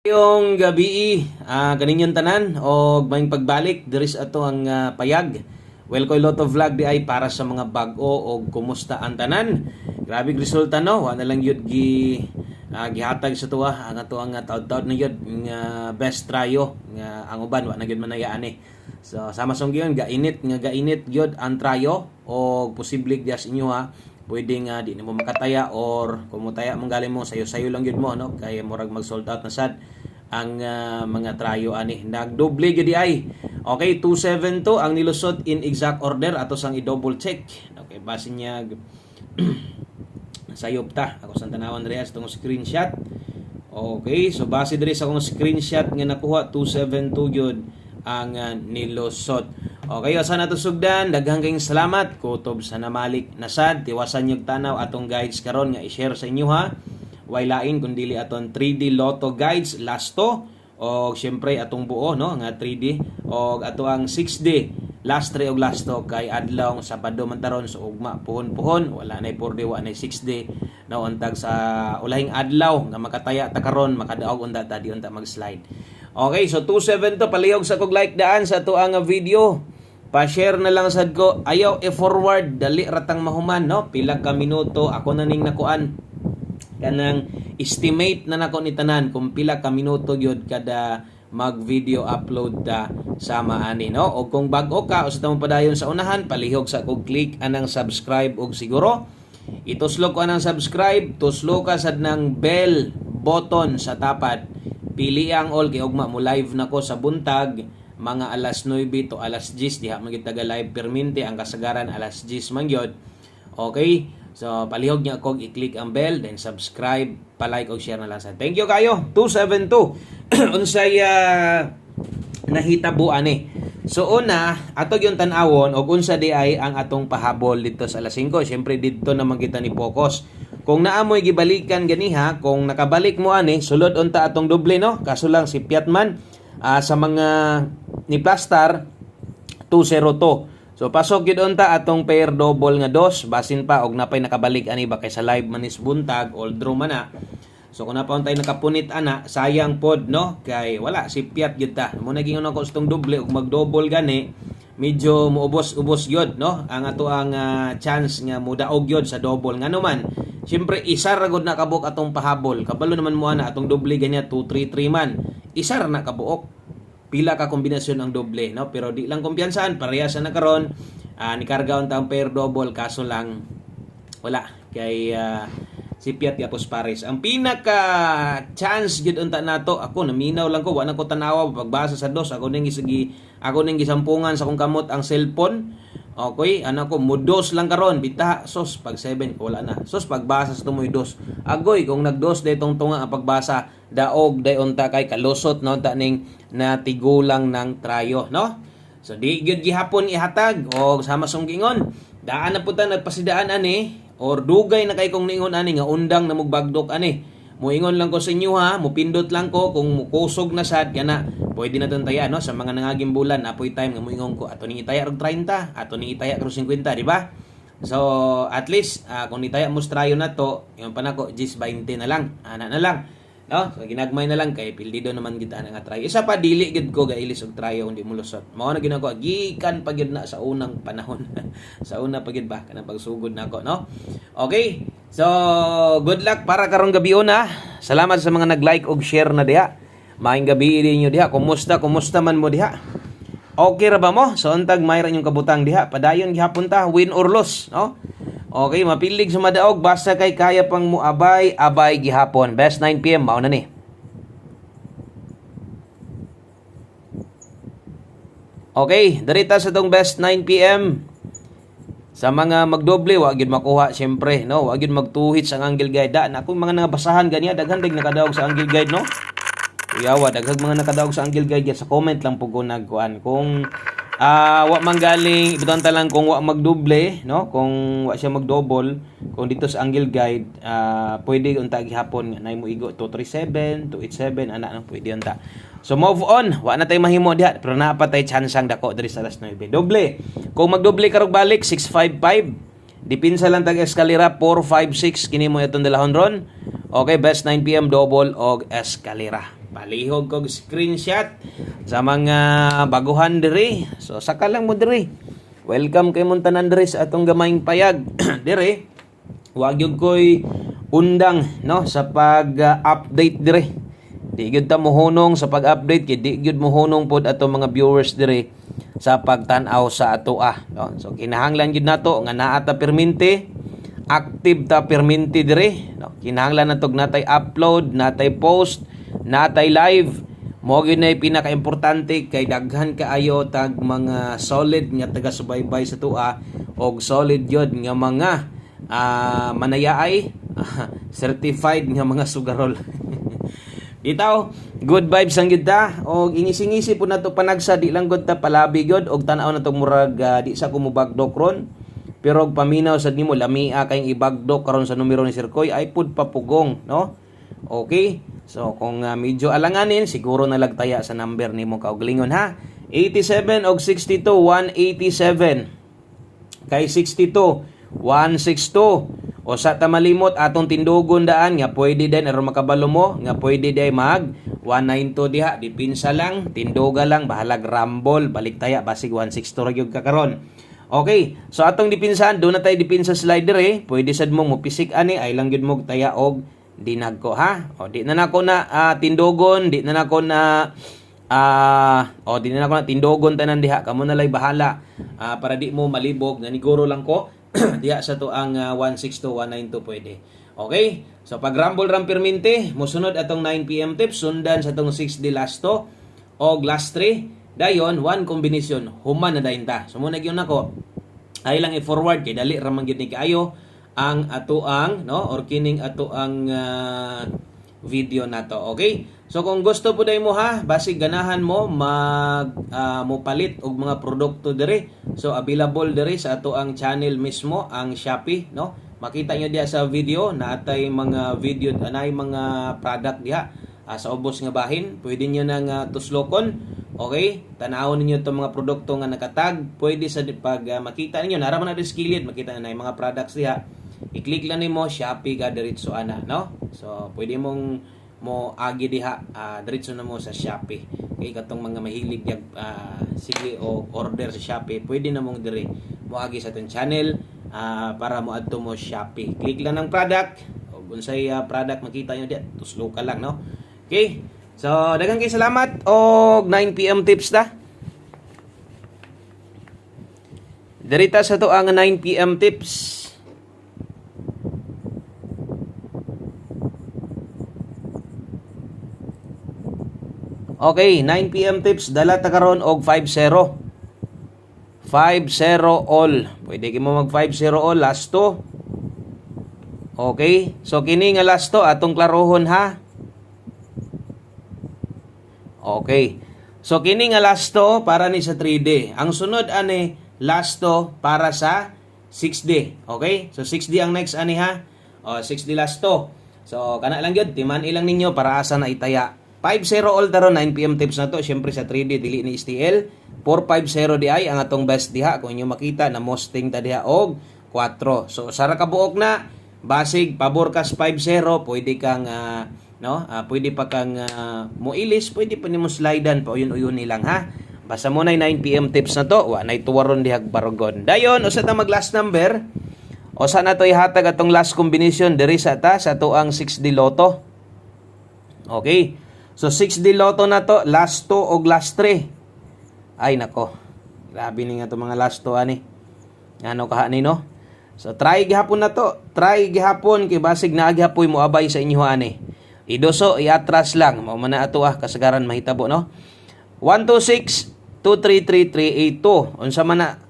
Yung gabi kaninyong tanan o may pagbalik there is ato ang payag. Welcome Lotto Vlog di ay para sa mga bag-o o kumusta ang tanan. Grabe resulta no, wa na lang yun gihatag sa tuwa ang ato ang taud-taud na yun nga best tryo nga ang uban wa na gyud manayaan eh. So sama song gyud gainit gyud ang tryo o posible dias inyo ha. Pwedeng di na mo makataya or kumutaya mong galing mo sayo-sayo lang yun mo no kaya murag mag-sold out na sad ang mga trayo ani nagdoble gyud ay. Okay, 272 ang nilusot in exact order ato sang i-double check. Okay, base niya sayop ta ako sang tanawon diri sa tong screenshot. Okay, so base diri sa akong screenshot nga nakuha 272 gyud ang nilusot. Okay, asa na to sugdan, daghang kayong salamat. Kutob sa namalik nasad, tiwasan yung tanaw atong guides karon nga i-share sa inyo ha. Way lain kundili aton 3D Lotto guides last to o syempre atong buo no nga 3D o ato ang 6D last 3 og last to kay adlaw Sabado man taron so ugma puhon wala nay 4D wa nay 6D na untag sa ulahing adlaw nga makataya ta karon makadaog unta ta di unta mag-slide. Okay, so 27 to palihog sa kog like daan sa tuang video. Pa-share na lang sad ko. Ayaw i-forward dali ratang mahuman no. Pila ka minuto ako na ning nakuan. Kanang estimate na nako ni tanan kung pila ka minuto gyud kada mag-video upload ta sama ani no. O kung bag-o ka o sa tamang padayon sa unahan, palihog sa kog click anang subscribe og siguro ituslo ko anang subscribe, tuslo ka sad ng bell button sa tapat. Pili ang all kay ugma mo live nako sa buntag mga alas 9 to alas 10 diha man taga live perminti ang kasagaran alas 10 man gyud. Okay? So palihog niya kog i-click ang bell then subscribe, pa-like og share na lang sa. Thank you kayo. 272. Unsay nahitabo ani. So una, ato yung tan-awon og unsa di ay ang atong pahabol dito sa alas 5. Syempre dito naman kita ni focus. Kung naamoy gibalikan ganiha, kung nakabalik mo ani, sulod unta atong doble no. Kaso lang si Piatman sa mga ni Plastar 202. So pasok gid unta atong pair double nga dos basin pa og napay nakabalik ani ba kay sa live manis buntag old draw man na. So kung napauntay nakapunit ana sayang pod no kay wala si Piat gyud ta. Mo naging ako stong doble og mag-double gani medyo muubos-ubos gyud no ang ato ang chance nga mudaog gyud sa double ngano man. Siyempre isa ra gud nakabuk atong pahabol. Kabalo naman mo ana atong doble ganya 233 man. Isa ra na kabuok. Pila ka kombinasyon ang doble no pero di lang kumpiyansahan parehas na karon ni karga unta ang pair double kaso lang wala kay si Piat Yapos Pares ang pinaka chance gid unta nato ako naminaw lang ko wa na ko tanawa pagbasa sa dos ako ning gisampungan sa kong kamot ang cellphone. Okay, anak ko mudos lang karon bita sos pag 7 wala na. Sos pagbasa sa tumoy dos. Agoy kung nagdos day tong tunga ang pagbasa daog day unta kay kalusot no ta ning natigulang ng trayo no. So di gyud gihapon ihatag o sama song gingon. Daan na puta nagpasidaan ani or dugay na kay kong ningon ani nga undang na mugbagdok ani. Muingon lang ko sa inyo ha, mupindot lang ko kung mukusog na sad kana pwede na taya no sa mga nangaging bulan apoy time nga muingon ko ato ning itaya og 30 ato ning itaya og 50 di ba? So at least kung nitaya mo strayo na to yung panako 10-20 na lang ana na lang no so ginagmay na lang kay pildido naman kita nga try isa pa dili gid ko gailis og trayo hindi mo lusot mao na ginako gikan pagyud na sa unang panahon sa una pagyud ba kanang pagsugod nako no. Okay, so good luck para karong gabi una. Salamat sa mga nag-like og share na diha. Maayong gabi ninyo diha. Kumusta man mo diha? Okay ra ba mo? So untag mayra inyong kabutang diha. Padayon gihapon ta win or loss, no? Okay, mapilig sa madaog basta kay kaya pang muabay gihapon. Best 9 PM mao na ni. Okay, darita sa tong best 9 PM. Sa mga magdoble, wag gyud makuha syempre, no? Wag gyud magtuhit sa angle guide. Na kung mga nabasahan ganiya daghan dig nakadaog sa angle guide, no? Kuyawa daghang mga nakadaog sa angle guide sa comment lang pug ko nagkuan. Kung wa manggaling ibutan ta lang kung wa magdoble no kung wa siya magdouble kung dito sa angle guide pwede unta gihapon nga nay mo igo 237 287 ana nang pwede unta. So move on, wa na tay mahimo diha pero naa pa tay chance ang dako diri sa alas 9 doble kung magdoble karog balik 655 dipinsa lang tag eskalera 456 kini mo itong dalahon ron. Okay, best 9 PM double og eskalera. palihog kog screenshot sa mga baguhan diri. So saka lang mo diri. Welcome kay mong tanan diri sa atong gamayng payag. Diri wag gyud koy undang no sa pag-update diri. Di gyud ta mohunong sa pag-update kay di gyud mohunong pod ato mga viewers diri sa pagtan-aw sa atoa no. So kinahanglan gyud nato nga naa ta permente, active ta permente diri no. Kinahanglan natog natay upload, natay post, natay live. Mo gyud na pinaka-importante kay daghan kaayo tag mga solid nga taga-subaybay sa tua og solid gyud nga mga manayaay certified nga mga sugarol. Itaw, good vibes ang gyud ta og ingisi-ngisi po nato panagsa di lang gud ta palabi gyud og tan-aw nato murag di sa kumubagdok ron. Pero og paminaw sad nimo lamia kayong ibagdok karon sa numero ni Sir Koy ay pud papugong no. Okay? So kung medyo alanganin siguro nalagtaya sa number nimo kauglingon ha. 87 og 62 187 kay 62 162 o sa tamalimot atong tindugon daan nga pwede din aron makabalo mo nga pwede day mag 192 diha dipinsa lang tinduga lang bahalag rumble baliktaya basig 162 ra gyud ka karon. Okay, so atong dipinsahan do na tay dipinsa slider pwede sad mo mopisik ani ay lang gyud mo taya og dinagko ha. O di na nako na tindugon, di na nako na di na nako na tindugon tanan diha kamo na lay bahala para di mo malibog nga niguro lang ko diha sa to ang 162 192 pwede. Okay? So pag rumble ram permente, mosunod atong 9 PM tips sundan sa tong 6 di lasto og last 3 dayon one combination human na dayon ta. So muna gyud nako ay lang i-forward kay dali ra man gyud ni kaayo ang atoang no or kining atoang video nato. Okay? So kung gusto po day mo ha, basig ganahan mo mo palit og mga produkto diri. So available diri sa atoang channel mismo ang Shopee no. Makita nyo diha sa video na atay mga video anay mga product diha sa ubos nga bahin. Pwede niyo nang tuslokon. Okay? Tanawon ninyo itong mga produkto nga nakatag. Pwede sa pag makita ninyo naraman na skilled makita na mga products diha. I-click lang nimo Shopee ka diretso ana no. So pwede mong mo agi diha diretso na mo sa Shopee. Kay katong mga mahilig sige o order sa Shopee, pwede na mong dire mo agi sa tong channel para mo adto mo Shopee. Click lang ng product o unsay product makita nyo diha, tuslo ka lang no. Okay? So daghang kay salamat og 9 PM tips ta. Dirita sa to ang 9 PM tips. Okay, 9 PM tips dala ta karon og 50. 50 all. Pwede ki mo mag 50 all last 2. Okay? So kini nga last 2 atong klarohon ha. Okay. So kini nga last 2 para ni sa 3D. Ang sunod ani last 2 para sa 6D. Okay? So 6D ang next ani ha. O 6D last 2. So kana lang gyud timan ilang ninyo para asa na itaya. 5-0 all taro 9 PM tips na to. Syempre sa 3D dili ni STL. 4-5-0 di ay ang atong best diha kung inyo makita na mosting ta diha og 4. So sara ka buok na basig pabor kas 5-0 pwede kang pwede pa kang moilis, pwede pa nimo slidean pa uyon-uyon nilang ha. Basta mo na 9 PM tips na to. Wa nay tuwaron dihag barugon. Dayon usa ta mag last number. O sa na to ihatag atong last combination diri sa to ang 6D Lotto. Okay. So 6D Lotto na to, last 2 og last 3. Ay nako. Grabe ni nga to mga last 2 ani. Ano kaha ni no? So try gihapon na to. Try gihapon kay basig na gihapon mo abay sa inyo ani. Idoso iatras lang. Mao man na ato kasagaran mahitabo no. 126 233 382. Unsa man na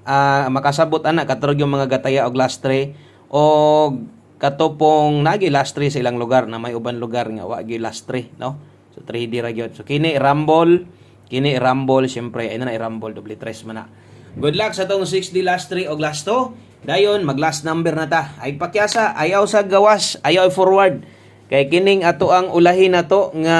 makasabot ana katurog yung mga gataya og last 3 og katopong nagi last 3 sa ilang lugar na may uban lugar nga wa gi last 3 no. So 3D ra gyud. So kini rumble syempre ay na i-rumble double tres man na. Good luck sa tong 6D last 3 og last 2. Dayon mag last number na ta. Ay pakyasa ayaw sa gawas, ayaw forward. Kay kining ato ang ulahin nato nga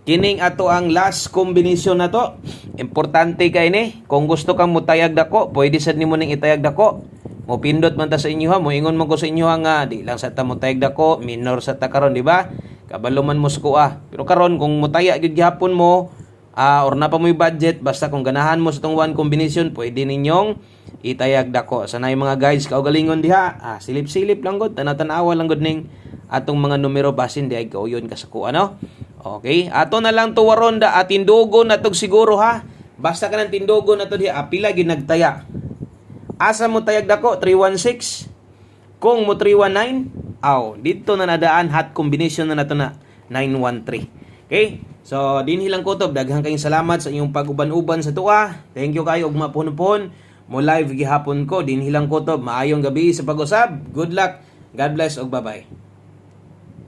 kining ato ang last combination na to. Importante kay ni. Kung gusto kang mutayag dako, pwede sad nimo ning itayag dako. Mo pindot man ta sa inyo ha, mo ingon man ko sa inyo nga di lang sa ta mutayag dako, minor sa ta karon, di ba? kabalo man mo sa kuha. Pero karon kung mutaya gyud gihapon mo, or na pa mo'y budget, basta kung ganahan mo sa tong one combination, pwede ninyong itayag dako. Sanay mga guys, kaugalingon diha, silip-silip lang gud, tanaw-tanawa lang gud ning atong mga numero basin di ay kauyon ka sa kuha, no? Okay, ato na lang to waronda at tindugo na tog siguro ha. Basta ka ng tindugo na to diha, pila gyud nagtaya. Asa mo tayag dako 316. Kung mo 319, dito na nadaan hot combination na nato na 913. Okay? So, dinhi lang kutob, daghang kayong salamat sa inyong pag-uban-uban sa tuwa. Thank you kayo ug mapunupon. Mo live gihapon ko, dinhi lang kutob. Maayong gabi sa pag-usab. Good luck. God bless ug bye-bye.